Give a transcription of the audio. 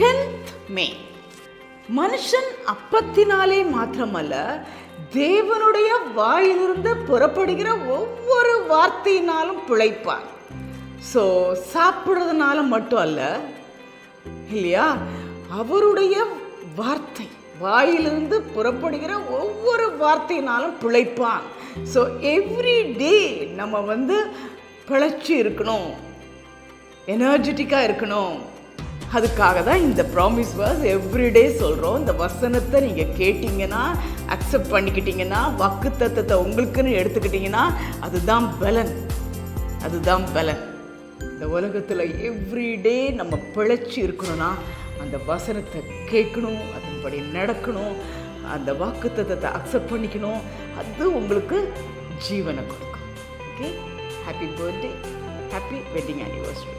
10th May. மனுஷன் அப்பத்தினாலே மாத்திரமல்ல, தேவனுடைய வாயிலிருந்து புறப்படுகிற ஒவ்வொரு வார்த்தையினாலும் பிழைப்பான். ஸோ சாப்பிட்றதுனால மட்டும் அல்ல இல்லையா, அவருடைய வார்த்தை வாயிலிருந்து புறப்படுகிற ஒவ்வொரு வார்த்தையினாலும் பிழைப்பான். ஸோ எவ்ரி டே நம்ம பிழைச்சி இருக்கணும், எனர்ஜெட்டிக்காக இருக்கணும். அதுக்காக தான் இந்த ப்ராமிஸ் வேர்ஸ் எவ்ரிடே சொல்கிறோம். இந்த வசனத்தை நீங்கள் கேட்டிங்கன்னா, அக்செப்ட் பண்ணிக்கிட்டீங்கன்னா, வாக்குத்தத்தத்தை உங்களுக்குன்னு எடுத்துக்கிட்டிங்கன்னா, அதுதான் பலன். இந்த உலகத்தில் எவ்ரிடே நம்ம பிழைச்சி இருக்கணும்னா அந்த வசனத்தை கேட்கணும், அதன்படி நடக்கணும், அந்த வாக்குத்தத்தத்தை அக்செப்ட் பண்ணிக்கணும். அது உங்களுக்கு ஜீவனை கொடுக்கும். Okay, happy birthday, happy wedding anniversary.